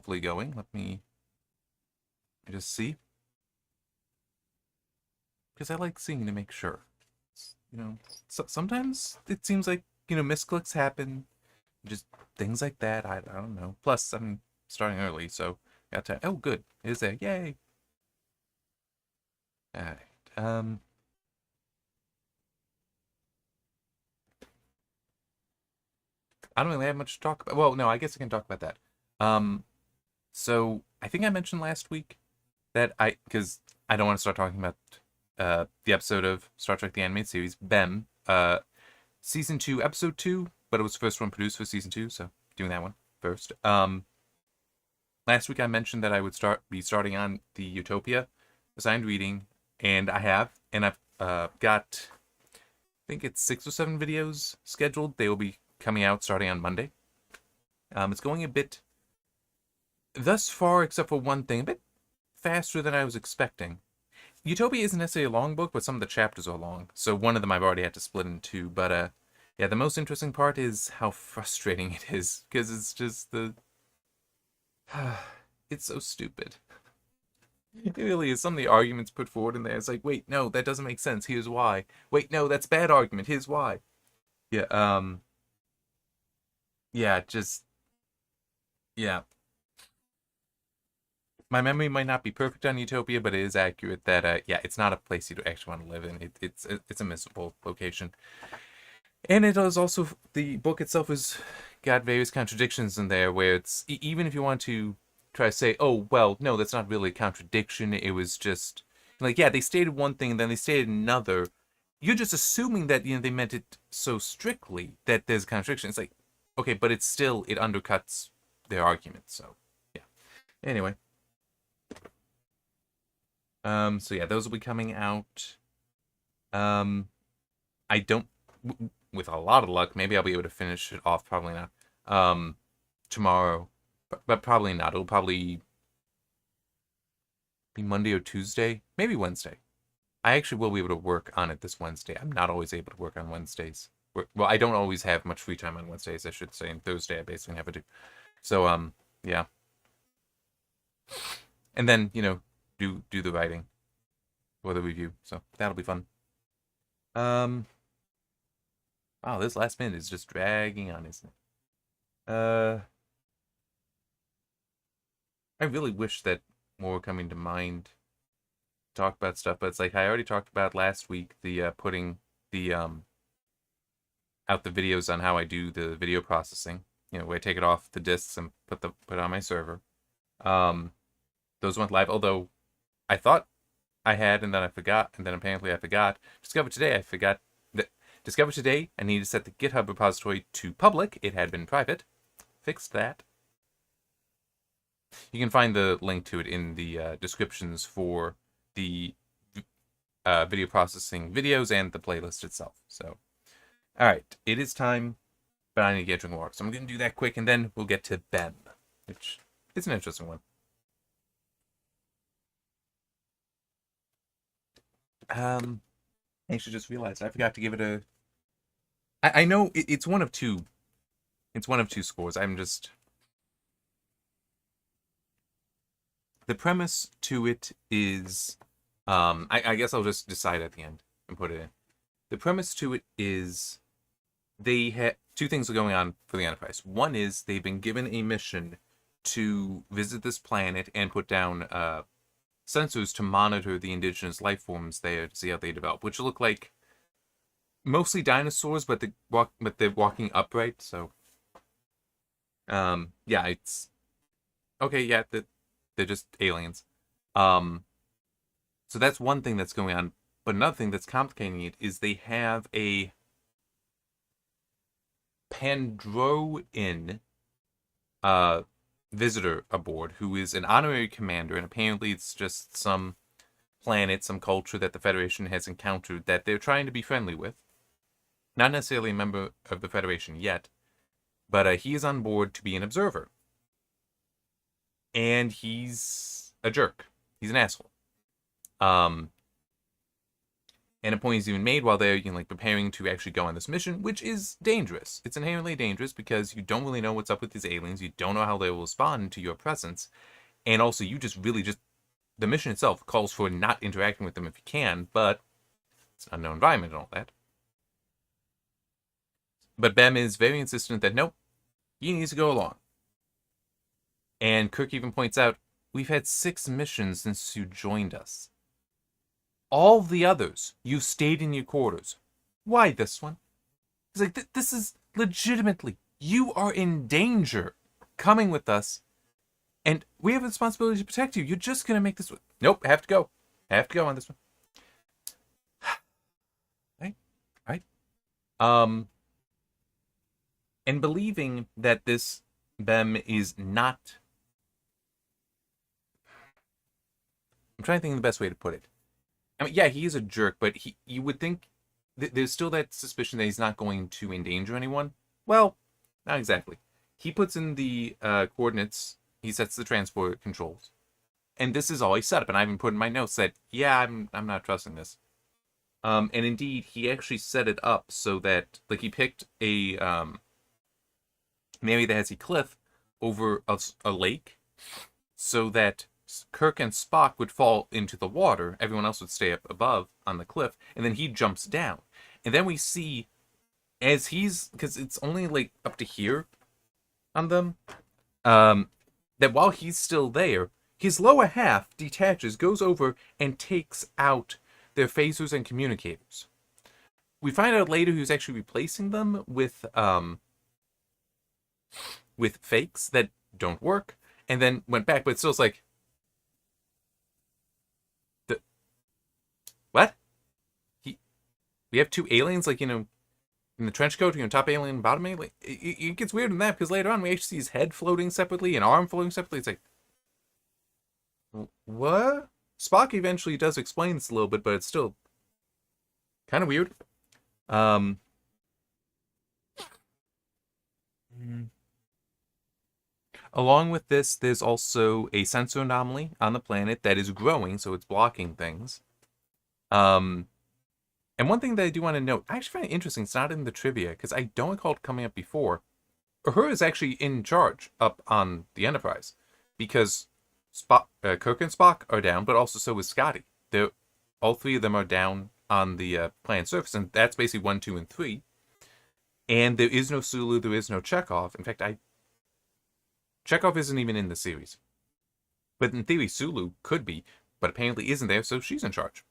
hopefully going. Let me just see. Because I like seeing to make sure. Sometimes it seems like, misclicks happen. Just things like that. I don't know. Plus, I'm starting early, so got to. Oh, good. It is there. Yay. All right. I don't really have much to talk about. Well, no, I guess I can talk about that. Um, so I think I mentioned last week that because I don't want to start talking about the episode of Star Trek: The Animated Series, BEM, season 2, episode 2, but it was the first one produced for season 2, so doing that one first. Last week I mentioned that I would be starting on the Utopia assigned reading, and I have, and I've got, I think it's 6 or 7 videos scheduled. They will be coming out starting on Monday. It's going a bit, thus far, except for one thing, a bit faster than I was expecting. Utopia isn't necessarily a long book, but some of the chapters are long. So one of them I've already had to split in two. But yeah, the most interesting part is how frustrating it is, because it's just it's so stupid. It really is. Some of the arguments put forward in there, it's like, wait, no, that doesn't make sense. Here's why. Wait, no, that's a bad argument. Here's why. Yeah, yeah, just yeah. My memory might not be perfect on Utopia, but it is accurate that yeah, it's not a place you actually want to live in. It's a miserable location, and it is also the book itself has got various contradictions in there where it's even if you want to try to say, oh well, no, that's not really a contradiction. It was just like yeah, they stated one thing and then they stated another. You're just assuming that they meant it so strictly that there's a contradiction. It's like okay, but it undercuts their argument. So yeah. Anyway. So yeah, those will be coming out. Um, I don't, with a lot of luck, maybe I'll be able to finish it off. Probably not. Tomorrow, but probably not. It'll probably be Monday or Tuesday, maybe Wednesday. I actually will be able to work on it this Wednesday. I'm not always able to work on Wednesdays. Well, I don't always have much free time on Wednesdays, I should say. And Thursday, I basically never do. So, yeah. And then, do the writing or the review. So that'll be fun. Um, wow, this last minute is just dragging on, isn't it? I really wish that more were coming to mind to talk about stuff, but it's like I already talked about last week the putting the out the videos on how I do the video processing. Where I take it off the discs and put it on my server. Um, those went live, although I thought I had, and then I forgot, and then apparently I forgot. Discovered today I forgot. Discovered today I need to set the GitHub repository to public. It had been private. Fixed that. You can find the link to it in the descriptions for the video processing videos and the playlist itself. So, all right, it is time, but I need to get a drink of water. So I'm going to do that quick, and then we'll get to BEM, which is an interesting one. I actually just realized I forgot to give it a. I know it's one of two. It's one of two scores. I'm just. The premise to it is. I guess I'll just decide at the end and put it in. The premise to it is they had two things are going on for the Enterprise. One is they've been given a mission to visit this planet and put down sensors to monitor the indigenous life forms there to see how they develop, which look like mostly dinosaurs, but they're walking upright. So, yeah, it's okay. Yeah, they're just aliens. Um, so that's one thing that's going on. But another thing that's complicating it is they have a Pandroan visitor aboard who is an honorary commander, and apparently it's just some planet, some culture that the Federation has encountered that they're trying to be friendly with. Not necessarily a member of the Federation yet, but he is on board to be an observer. And he's a jerk. He's an asshole. Um, And a point is even made while they're like preparing to actually go on this mission, which is dangerous. It's inherently dangerous because you don't really know what's up with these aliens. You don't know how they will respond to your presence, and also you just really just the mission itself calls for not interacting with them if you can, but it's an unknown environment and all that. But Bem is very insistent that nope, he needs to go along. And Kirk even points out, we've had 6 missions since you joined us. All the others, you stayed in your quarters. Why this one? He's like, this is legitimately, you are in danger coming with us, and we have a responsibility to protect you. You're just going to make this... Nope, have to go. Have to go on this one. Right? And believing that this Bem is not... I'm trying to think of the best way to put it. I mean, yeah, he is a jerk, but you would think there's still that suspicion that he's not going to endanger anyone. Well, not exactly. He puts in the coordinates, he sets the transport controls, and this is all he set up. And I even put in my notes that, yeah, I'm not trusting this. And indeed, he actually set it up so that, like, he picked a maybe that has a cliff over a lake, so that Kirk and Spock would fall into the water. Everyone else would stay up above on the cliff, and then he jumps down. And then we see, as he's, because it's only like up to here on them, that while he's still there, his lower half detaches, goes over, and takes out their phasers and communicators. We find out later he was actually replacing them with fakes that don't work, and then went back, but it's still like, what? We have 2 aliens, like, in the trench coat, top alien, bottom alien. It gets weird in that, because later on we actually see his head floating separately, an arm floating separately. It's like, what? Spock eventually does explain this a little bit, but it's still kind of weird. Along with this, there's also a sensor anomaly on the planet that is growing, so it's blocking things. And one thing that I do want to note, I actually find it interesting, it's not in the trivia, because I don't recall it coming up before. Uhura is actually in charge up on the Enterprise, because Kirk and Spock are down, but also so is Scotty. All 3 of them are down on the planet's surface, and that's basically 1, 2, and 3. And there is no Sulu, there is no Chekhov. In fact, Chekhov isn't even in the series. But in theory, Sulu could be, but apparently isn't there, so she's in charge.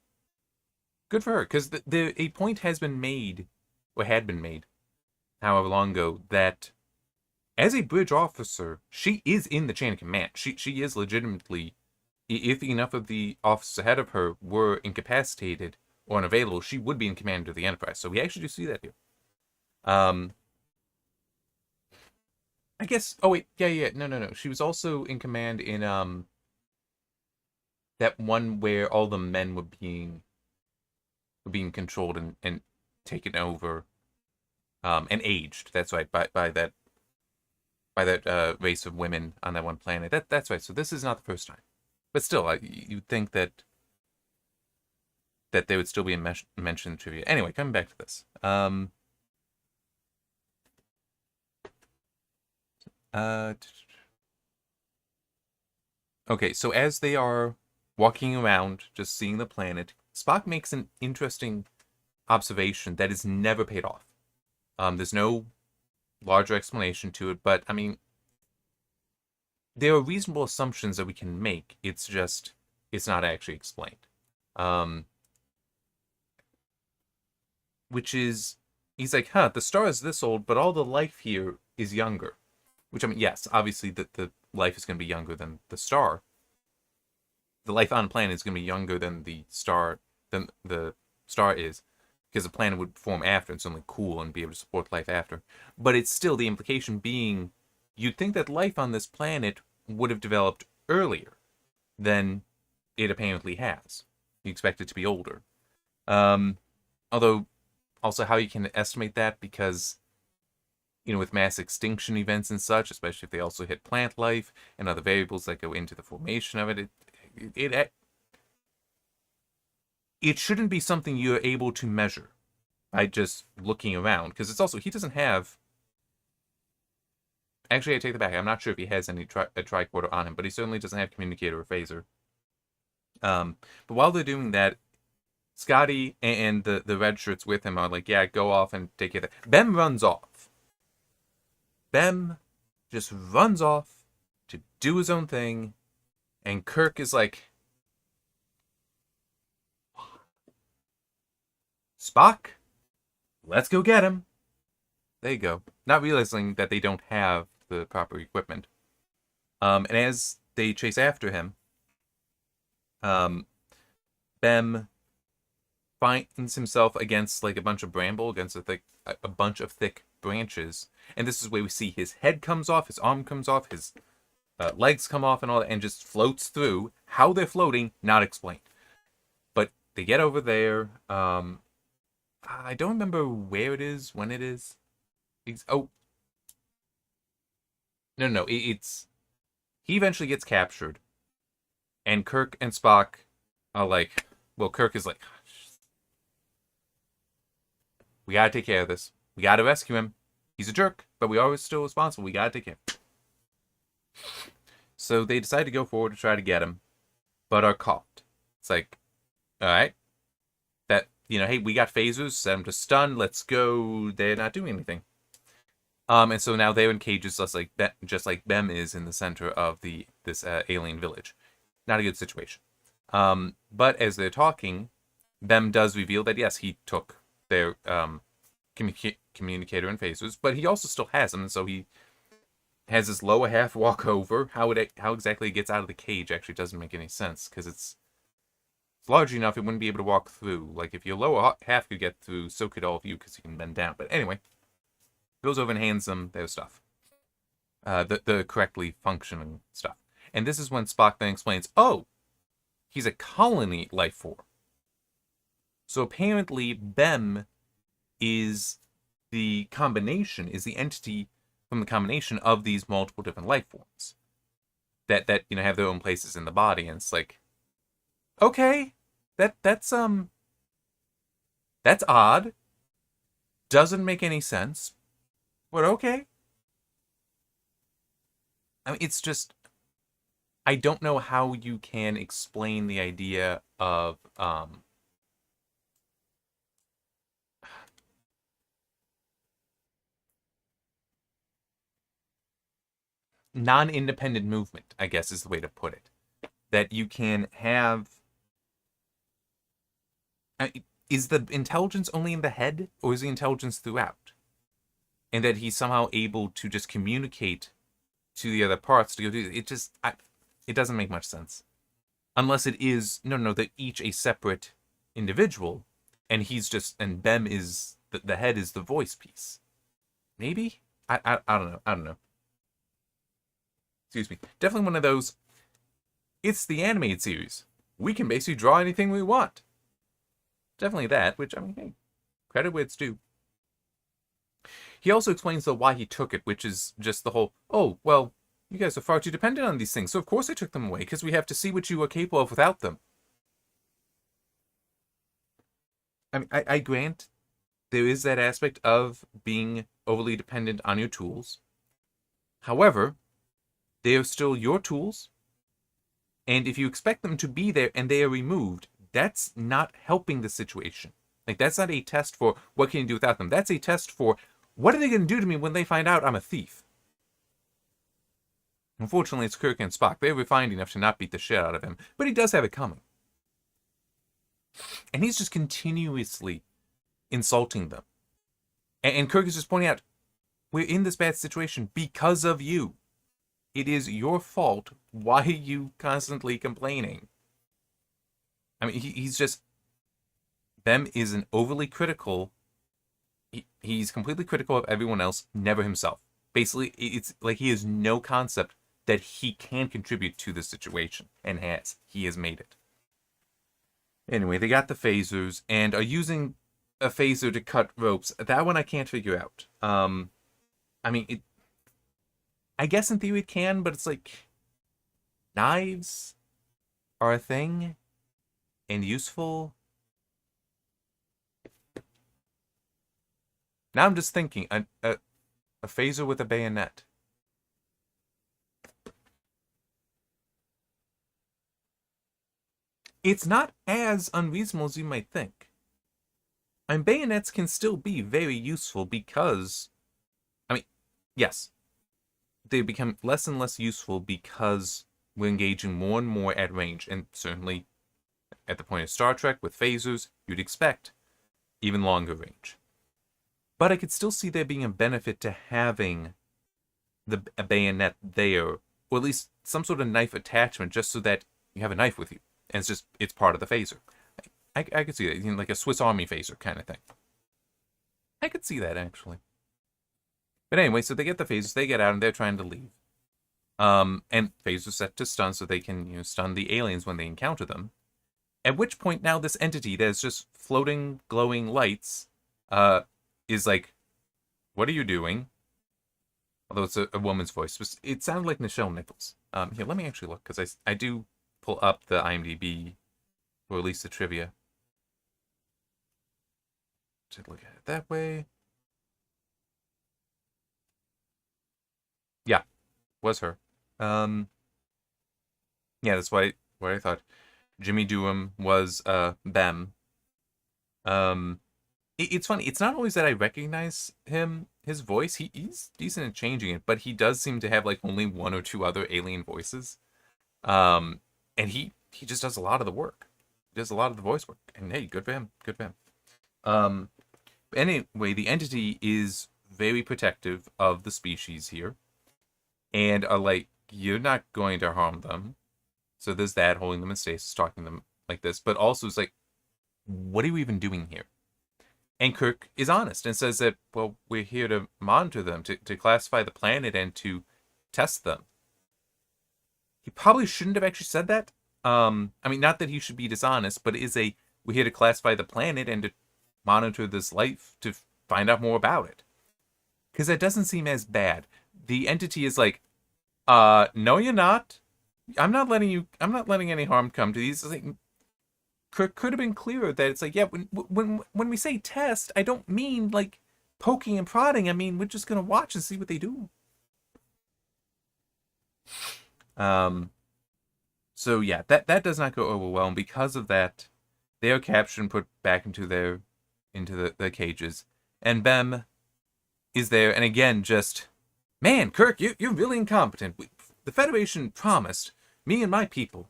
Good for her, because a point has been made, or had been made, however long ago, that as a bridge officer, she is in the chain of command. She is legitimately, if enough of the officers ahead of her were incapacitated or unavailable, she would be in command of the Enterprise. So we actually do see that here. I guess, oh wait, yeah, no. She was also in command in, that one where all the men were being controlled and taken over, and aged. That's right, by that race of women on that one planet. That's right. So this is not the first time, but still, you'd think that there would still be a mention in trivia. Anyway, coming back to this. Okay, so as they are walking around, just seeing the planet, Spock makes an interesting observation that is never paid off. There's no larger explanation to it, but, I mean, there are reasonable assumptions that we can make. It's just, it's not actually explained. Which is, he's like, the star is this old, but all the life here is younger. Which, I mean, yes, obviously the life is going to be younger than the star. The life on the planet is going to be younger than the star is, because the planet would form after and something cool and be able to support life after. But it's still the implication being, you'd think that life on this planet would have developed earlier than it apparently has. You expect it to be older. Although, also how you can estimate that, because, with mass extinction events and such, especially if they also hit plant life and other variables that go into the formation of it, it shouldn't be something you're able to measure by just looking around. Because it's also, he doesn't have. Actually, I take that back. I'm not sure if he has any a tricorder on him, but he certainly doesn't have communicator or phaser. But while they're doing that, Scotty and the red shirts with him are like, yeah, go off and take care of that. Bem runs off. Bem just runs off to do his own thing. And Kirk is like, Spock, let's go get him. There you go. Not realizing that they don't have the proper equipment. And as they chase after him, Bem finds himself against like a bunch of bramble, against a bunch of thick branches. And this is where we see his head comes off, his arm comes off, his legs come off and all that, and just floats through. How they're floating, not explained. But they get over there. I don't remember where it is, when it is. Oh. No. It's... He eventually gets captured. And Kirk and Spock are like... Well, Kirk is like... We gotta take care of this. We gotta rescue him. He's a jerk, but we are still responsible. We gotta take care of him. So they decide to go forward to try to get him, but are caught. It's like, alright. That, hey, we got phasers, set them to stun, let's go. They're not doing anything. And so now they're in cages just like Bem is in the center of this alien village. Not a good situation. But as they're talking, Bem does reveal that, yes, he took their communicator and phasers, but he also still has them, and so he has his lower half walk over. How exactly it gets out of the cage actually doesn't make any sense, because it's large enough it wouldn't be able to walk through. Like, if your lower half could get through, so could all of you, because you can bend down. But anyway, goes over and hands them their stuff. The correctly functioning stuff. And this is when Spock then explains, oh, he's a colony life form. So apparently Bem is the entity from the combination of these multiple different life forms that have their own places in the body. And it's like, okay, that's odd. Doesn't make any sense. But okay. I mean, it's just, I don't know how you can explain the idea of non-independent movement, I guess is the way to put it. That you can have... is the intelligence only in the head, or is the intelligence throughout? And that he's somehow able to just communicate to the other parts to go do it. It doesn't make much sense. Unless it is, they're each a separate individual, and Bem is, the head is the voice piece. Maybe? I don't know. Excuse me. Definitely one of those, it's the animated series. We can basically draw anything we want. Definitely that, which, I mean, hey, credit where it's due. He also explains, though, why he took it, which is just the whole, oh, well, you guys are far too dependent on these things, so of course I took them away, because we have to see what you are capable of without them. I mean, I grant there is that aspect of being overly dependent on your tools. However, they are still your tools, and if you expect them to be there and they are removed, that's not helping the situation. Like, that's not a test for what can you do without them. That's a test for what are they going to do to me when they find out I'm a thief. Unfortunately, it's Kirk and Spock. They're refined enough to not beat the shit out of him, but he does have it coming. And he's just continuously insulting them. And Kirk is just pointing out, we're in this bad situation because of you. It is your fault. Why are you constantly complaining? I mean, he's just... Bem is an overly critical... He's completely critical of everyone else, never himself. Basically, it's like he has no concept that he can contribute to the situation, and has. He has made it. Anyway, they got the phasers, and are using a phaser to cut ropes. That one I can't figure out. I mean, I guess in theory it can, but it's like... Knives are a thing, and useful, Now I'm just thinking, a phaser with a bayonet. It's not as unreasonable as you might think. And bayonets can still be very useful because, I mean, yes, they become less and less useful because we're engaging more and more at range. And certainly, at the point of Star Trek with phasers, you'd expect even longer range. But I could still see there being a benefit to having a bayonet there, or at least some sort of knife attachment, just so that you have a knife with you, and it's part of the phaser. I could see that, like a Swiss Army phaser kind of thing. I could see that actually. But anyway, so they get the phasers, they get out, and they're trying to leave. And phasers set to stun, so they can stun the aliens when they encounter them. At which point, now this entity that's just floating, glowing lights, is like, "What are you doing?" Although it's a woman's voice. It sounded like Nichelle Nichols. Here, let me actually look, because I do pull up the IMDb, or at least the trivia. To look at it that way. Yeah, was her. Yeah, that's what I thought. Jimmy Doohan was Bem. It's funny. It's not always that I recognize his voice. He's decent at changing it, but he does seem to have like only one or two other alien voices. And he just does a lot of the work. He does a lot of the voice work. And hey, good for him. Good for him. Anyway, the entity is very protective of the species here, and are like, you're not going to harm them. So there's that, holding them in stasis, talking to them like this. But also it's like, what are you even doing here? And Kirk is honest and says that, well, we're here to monitor them, to classify the planet and to test them. He probably shouldn't have actually said that. I mean, not that he should be dishonest, but we're here to classify the planet and to monitor this life to find out more about it. Because that doesn't seem as bad. The entity is like, no, you're not. I'm not letting any harm come to these. It's like, could have been clearer that it's like, yeah, when we say test, I don't mean like poking and prodding. I mean, we're just gonna watch and see what they do. So yeah, that does not go over well, and because of that, they are captured and put back into the cages. And Bem is there, and again, just, man, Kirk, you're really incompetent. The Federation promised me and my people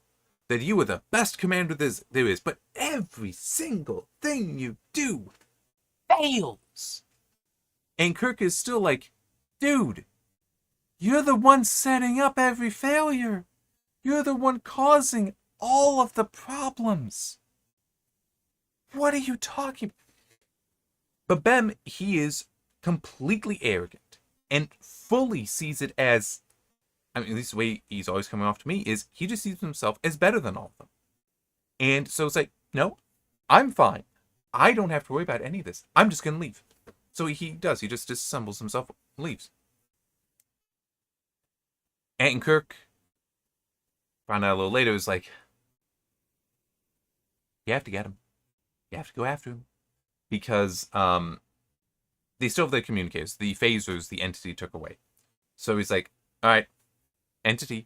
that you were the best commander there is, but every single thing you do fails. And Kirk is still like, dude, you're the one setting up every failure. You're the one causing all of the problems. What are you talking about? But Bem, he is completely arrogant and fully sees it as, I mean, at least the way he's always coming off to me is he just sees himself as better than all of them. And so it's like, no, I'm fine. I don't have to worry about any of this. I'm just going to leave. So he does. He just disassembles himself, leaves. And Kirk, found out a little later, is like, you have to get him. You have to go after him. Because they still have their communicators. The phasers, the entity took away. So he's like, all right, entity,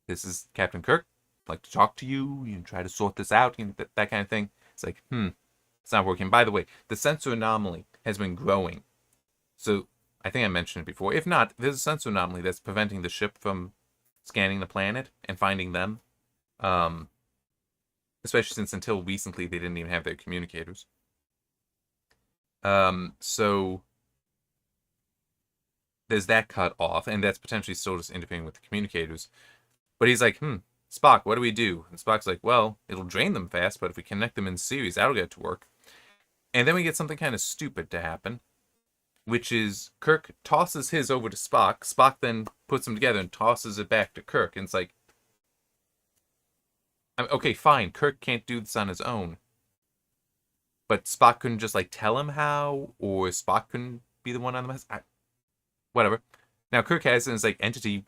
this is Captain Kirk. I'd like to talk to you. You can try to sort this out. That kind of thing. It's like, it's not working. By the way, the sensor anomaly has been growing. So I think I mentioned it before. If not, there's a sensor anomaly that's preventing the ship from scanning the planet and finding them. Especially since until recently they didn't even have their communicators. So there's that cut off, and that's potentially still just interfering with the communicators. But he's like, Spock, what do we do? And Spock's like, well, it'll drain them fast, but if we connect them in series, that'll get to work. And then we get something kind of stupid to happen, which is Kirk tosses his over to Spock. Spock then puts them together and tosses it back to Kirk. And it's like, okay, fine, Kirk can't do this on his own. But Spock couldn't just like tell him how, or Spock couldn't be the one on the mess. Whatever. Now Kirk has his like entity,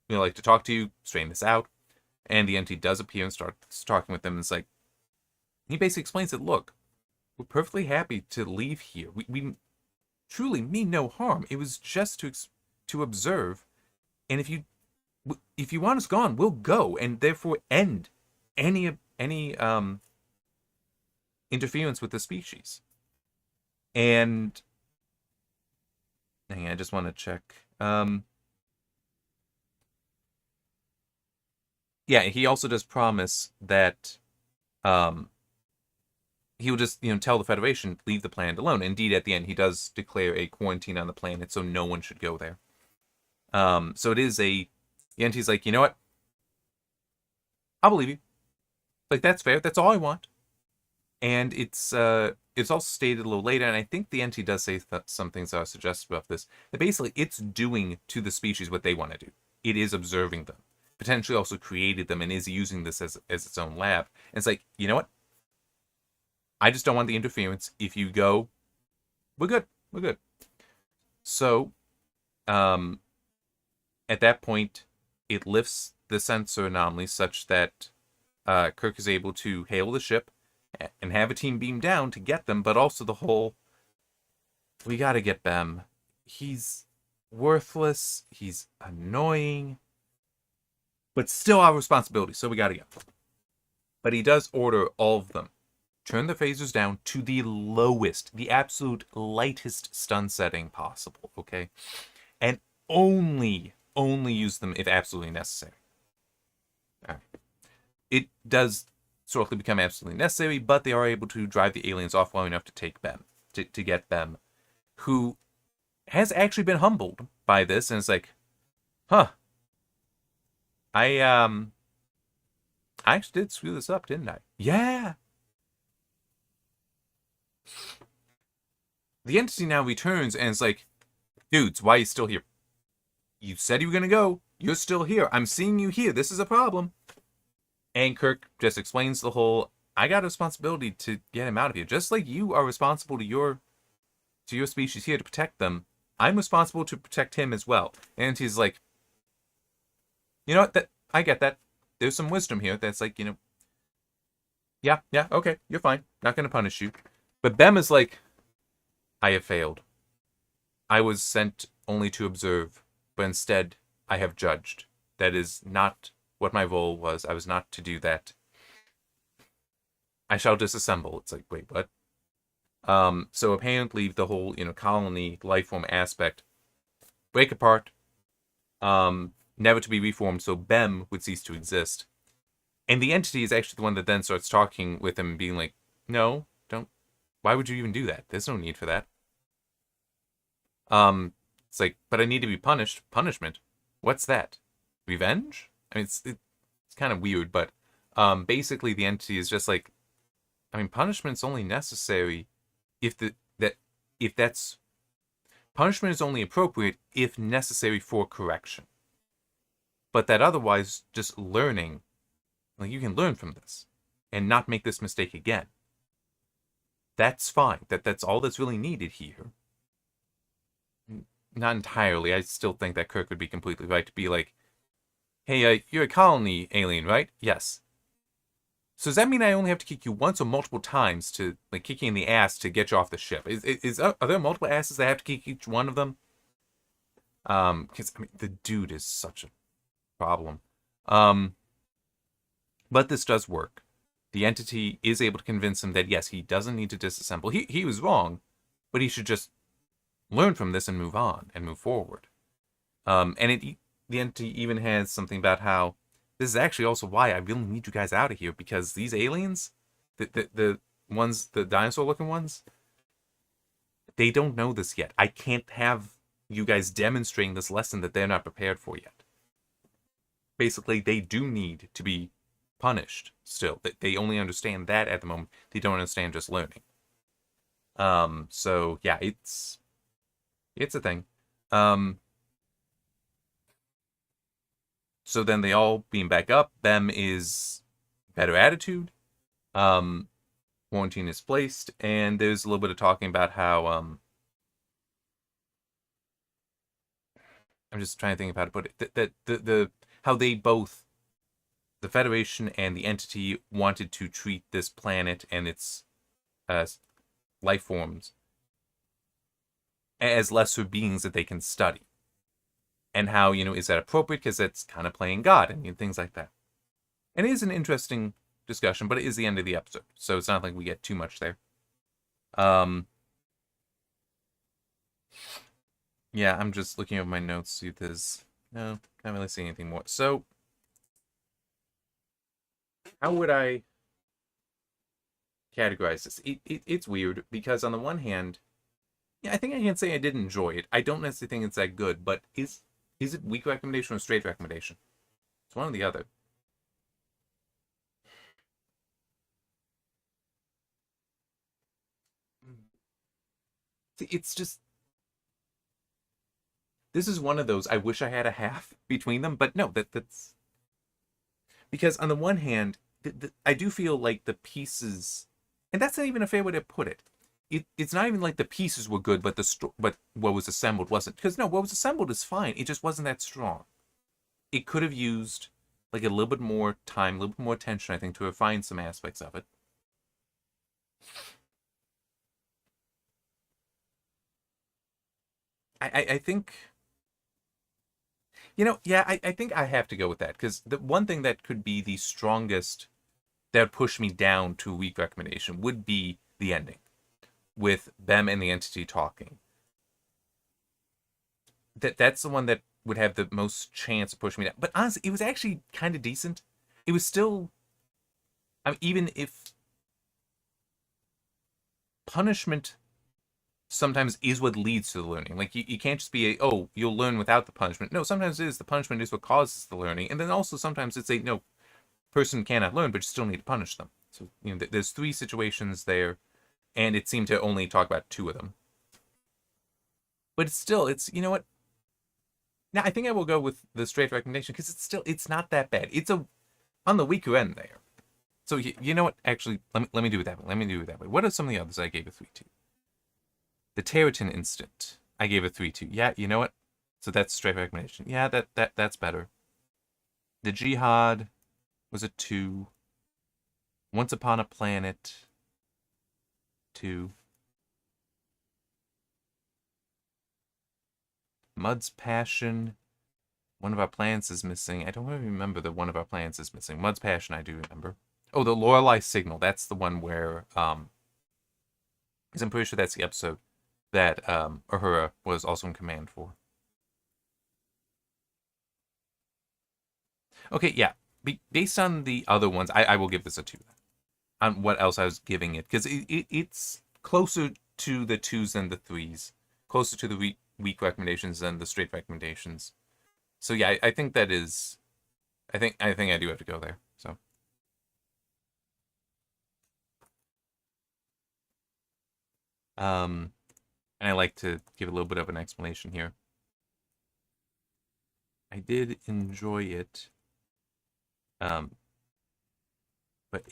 like to talk to you, straighten this out, and the entity does appear and starts talking with them. And it's like, he basically explains that, look, we're perfectly happy to leave here. We truly mean no harm. It was just to observe, and if you want us gone, we'll go, and therefore end any interference with the species. And hang on, I just want to check. Yeah, he also does promise that he will just tell the Federation, leave the planet alone. Indeed, at the end, he does declare a quarantine on the planet, so no one should go there. So it is the entity's like, you know what? I'll believe you. Like, that's fair. That's all I want. And it's also stated a little later, and I think the entity does say some things that are suggestive of this. That basically, it's doing to the species what they want to do. It is observing them, potentially also created them, and is using this as its own lab. And it's like, you know what? I just don't want the interference. If you go, we're good. We're good. So, at that point, it lifts the sensor anomaly such that Kirk is able to hail the ship and have a team beam down to get them, but also the whole, we gotta get Bem. He's worthless. He's annoying. But still our responsibility, so we gotta go. But he does order all of them. Turn the phasers down to the lowest, the absolute lightest stun setting possible, okay? And only use them if absolutely necessary. All right. It does shortly become absolutely necessary, but they are able to drive the aliens off long enough to take Bem, to get Bem, who has actually been humbled by this, and it's like, huh, I actually did screw this up, didn't I? Yeah. The entity now returns and it's like, dudes, why are you still here? You said you were going to go. You're still here. I'm seeing you here. This is a problem. And Kirk just explains the whole, I got a responsibility to get him out of here. Just like you are responsible to your species here to protect them, I'm responsible to protect him as well. And he's like, you know what? I get that. There's some wisdom here that's like, yeah, okay, you're fine. Not going to punish you. But Bem is like, I have failed. I was sent only to observe, but instead I have judged. That is not what my role was. I was not to do that. I shall disassemble. It's like, wait, what? So apparently the whole, colony life form aspect break apart, never to be reformed, so Bem would cease to exist. And the entity is actually the one that then starts talking with him, being like, no, don't. Why would you even do that? There's no need for that. It's like, but I need to be punished. Punishment? What's that? Revenge? I mean, it's kind of weird, but basically the entity is just like, I mean, punishment's only necessary if punishment is only appropriate if necessary for correction. But that otherwise, just learning, like, you can learn from this and not make this mistake again. That's fine. That's all that's really needed here. Not entirely. I still think that Kirk would be completely right to be like, hey, you're a colony alien, right? Yes. So does that mean I only have to kick you once or multiple times to, like, kick you in the ass to get you off the ship? Are there multiple asses I have to kick each one of them? Because, I mean, the dude is such a problem. But this does work. The entity is able to convince him that, yes, he doesn't need to disassemble. He was wrong, but he should just learn from this and move on and move forward. And the entity even has something about how this is actually also why I really need you guys out of here, because these aliens, the ones, the dinosaur-looking ones, they don't know this yet. I can't have you guys demonstrating this lesson that they're not prepared for yet. Basically, they do need to be punished still. They only understand that at the moment. They don't understand just learning. So yeah, it's a thing. So then they all beam back up. Bem is better attitude. Quarantine is placed, and there's a little bit of talking about how I'm just trying to think of how to put it. The how they both, the Federation and the entity, wanted to treat this planet and its life forms as lesser beings that they can study. And how, is that appropriate? Because that's kind of playing God and things like that. And it is an interesting discussion, but it is the end of the episode. So it's not like we get too much there. Yeah, I'm just looking over my notes, see if there's... No, not really seeing anything more. So, how would I categorize this? It's weird, because on the one hand, yeah, I think I can say I did enjoy it. I don't necessarily think it's that good, but is it weak recommendation or straight recommendation? It's one or the other. It's just... This is one of those, I wish I had a half between them, but no, that's... Because on the one hand, I do feel like the pieces... And that's not even a fair way to put it. It's not even like the pieces were good, but but what was assembled wasn't. Because no, what was assembled is fine. It just wasn't that strong. It could have used like a little bit more time, a little bit more attention, I think, to refine some aspects of it. I think, yeah, I think I have to go with that. Because the one thing that could be the strongest that would push me down to a weak recommendation would be the ending with them and the entity talking. That's the one that would have the most chance of pushing me down. But honestly, it was actually kind of decent. It was still, I mean, even if punishment sometimes is what leads to the learning. Like you can't just be oh, you'll learn without the punishment. No, sometimes it is the punishment is what causes the learning. And then also sometimes it's no, person cannot learn, but you still need to punish them. So, there's three situations there, and it seemed to only talk about two of them. But it's you know what? Now I think I will go with the straight recommendation because it's not that bad. It's on the weaker end there. So you know what? Actually, let me do it that way. Let me do it that way. What are some of the others I gave a 3 to? The Territon Instant, I gave a 3 to. Yeah, you know what? So that's straight recommendation. Yeah, that's better. The Jihad was a 2. Once Upon a Planet, 2. Mud's Passion, one of our plants is missing. I don't really remember that one of our plants is missing. Mud's Passion, I do remember. Oh, the Lorelei Signal. That's the one where, because I'm pretty sure that's the episode that Uhura was also in command for. Okay, yeah. Based on the other ones, I will give this a 2. On what else I was giving it, because it's closer to the 2s than the 3s. Closer to the weak recommendations than the straight recommendations. So yeah, I think that is... I think I do have to go there, so... And I like to give a little bit of an explanation here. I did enjoy it, but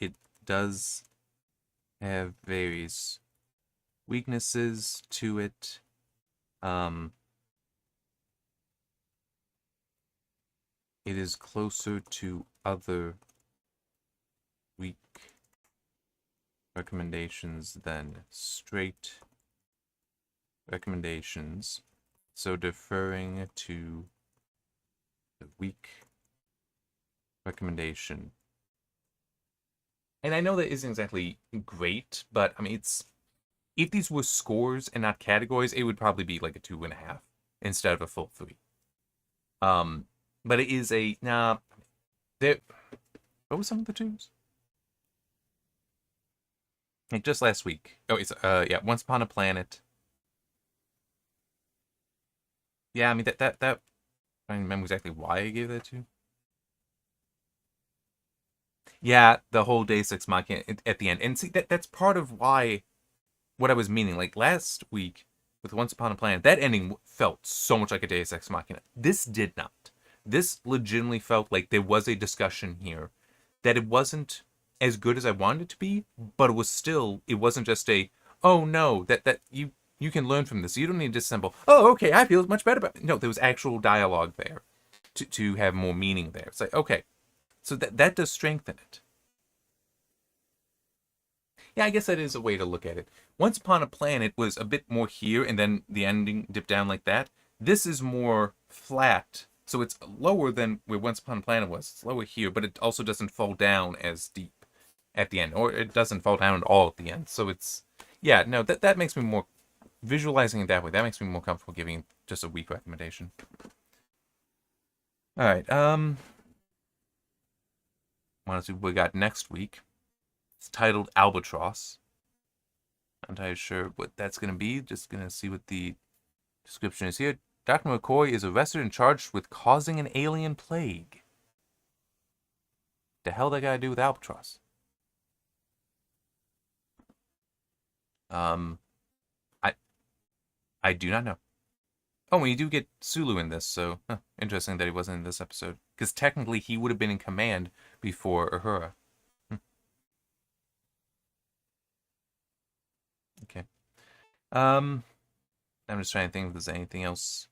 it does have various weaknesses to it. It is closer to other weak recommendations than straight recommendations. So deferring to the weak recommendation. And I know that isn't exactly great, but I mean, if these were scores and not categories, it would probably be like a 2.5 instead of a full 3. But it is a there. What was some of the 2s? Like just last week. Oh, it's yeah, Once Upon a Planet. Yeah, I mean that I don't remember exactly why I gave that to. Yeah, the whole Deus Ex Machina at the end, and see that's part of why what I was meaning. Like last week with Once Upon a Planet, that ending felt so much like a Deus Ex Machina. This did not. This legitimately felt like there was a discussion here that it wasn't as good as I wanted it to be, but it wasn't just a oh no that you can learn from this. You don't need to disassemble. Oh, okay, I feel much better. No, there was actual dialogue there to have more meaning there. It's like okay, so that does strengthen it. Yeah, I guess that is a way to look at it. Once Upon a Planet was a bit more here, and then the ending dipped down like that. This is more flat, so it's lower than where Once Upon a Planet was. It's lower here, but it also doesn't fall down as deep at the end, or it doesn't fall down at all at the end. So it's, yeah, no, that makes me more visualizing it that way. That makes me more comfortable giving just a weak recommendation. All right, want to see what we got next week. It's titled Albatross. Not entirely sure what that's going to be. Just going to see what the description is here. Dr. McCoy is arrested and charged with causing an alien plague. The hell that got to do with Albatross? I I do not know. Oh, and you do get Sulu in this, so interesting that he wasn't in this episode. Because technically he would have been in command before Uhura. Okay. I'm just trying to think if there's anything else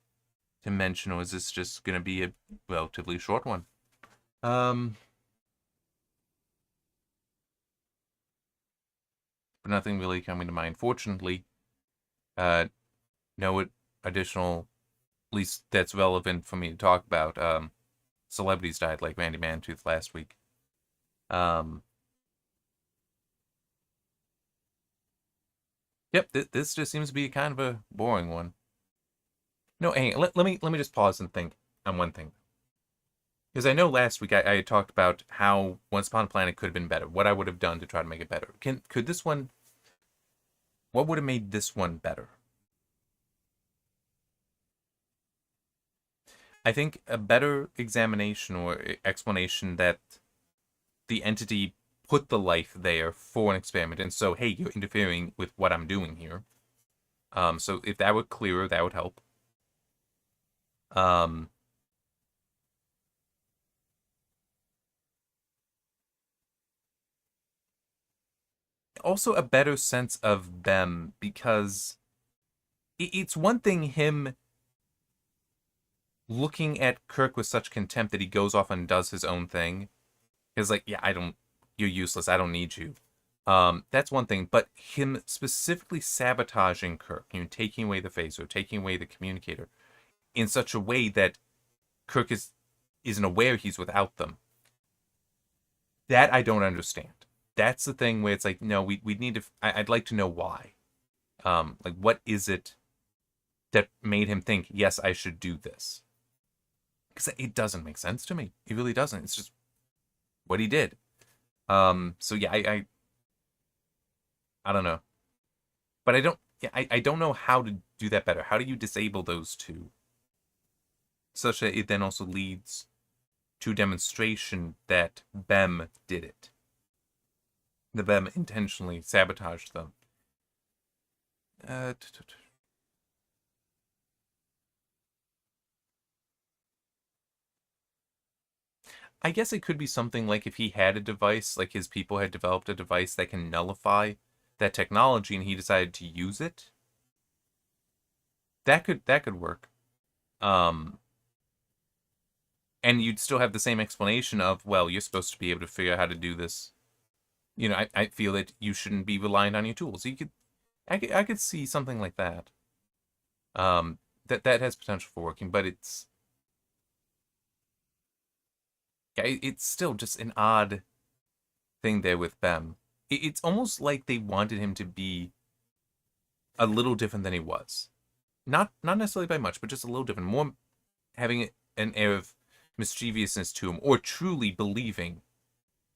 to mention, or is this just going to be a relatively short one? But nothing really coming to mind. Fortunately, no additional, at least that's relevant for me to talk about, celebrities died like Randy Mantooth last week. Yep, this just seems to be kind of a boring one. No, hey, let me just pause and think on one thing. Because I know last week I had talked about how Once Upon a Planet could have been better, what I would have done to try to make it better. Could this one, what would have made this one better? I think a better examination or explanation that the entity put the life there for an experiment, and so, hey, you're interfering with what I'm doing here. So if that were clearer, that would help. Um, Also a better sense of them, because it's one thing him looking at Kirk with such contempt that he goes off and does his own thing. He's like, yeah, you're useless. I don't need you. That's one thing, but him specifically sabotaging Kirk, taking away the phaser, taking away the communicator, in such a way that Kirk isn't aware he's without them. That I don't understand. That's the thing where it's like, no, we need to. I'd like to know why. Like, what is it that made him think, yes, I should do this? Because it doesn't make sense to me. It really doesn't. It's just what he did. So yeah, I don't know, but I don't. Yeah, I don't know how to do that better. How do you disable those two, such that it then also leads to demonstration that Bem did it. The Bem intentionally sabotaged them. I guess it could be something like if he had a device, like his people had developed a device that can nullify that technology, and he decided to use it. That could work. Um, and you'd still have the same explanation of, well, you're supposed to be able to figure out how to do this. I feel that you shouldn't be reliant on your tools. I could see something like that. That has potential for working, but it's still just an odd thing there with Bem. It's almost like they wanted him to be a little different than he was. Not necessarily by much, but just a little different. More having an air of mischievousness to him, or truly believing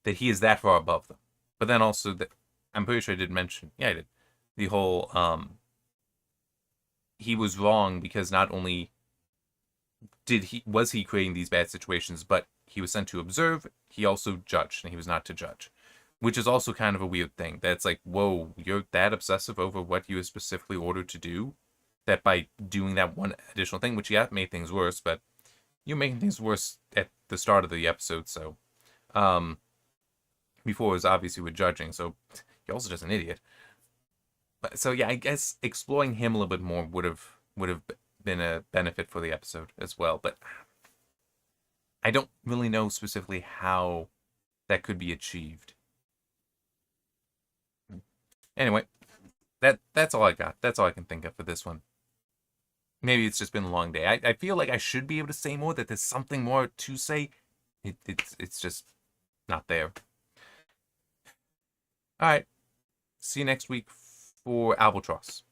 that he is that far above them. But then also that I'm pretty sure I did mention, yeah, I did, the whole he was wrong because not only was he creating these bad situations, but he was sent to observe, he also judged, and he was not to judge. Which is also kind of a weird thing. That's like, whoa, you're that obsessive over what you were specifically ordered to do, that by doing that one additional thing, which yeah, made things worse, but you're making things worse at the start of the episode, so before it was obviously with judging, so you're also just an idiot. But so yeah, I guess exploring him a little bit more would have been a benefit for the episode as well, but I don't really know specifically how that could be achieved. Anyway, that's all I got. That's all I can think of for this one. Maybe it's just been a long day. I feel like I should be able to say more, that there's something more to say. It's just not there. All right. See you next week for Albatross.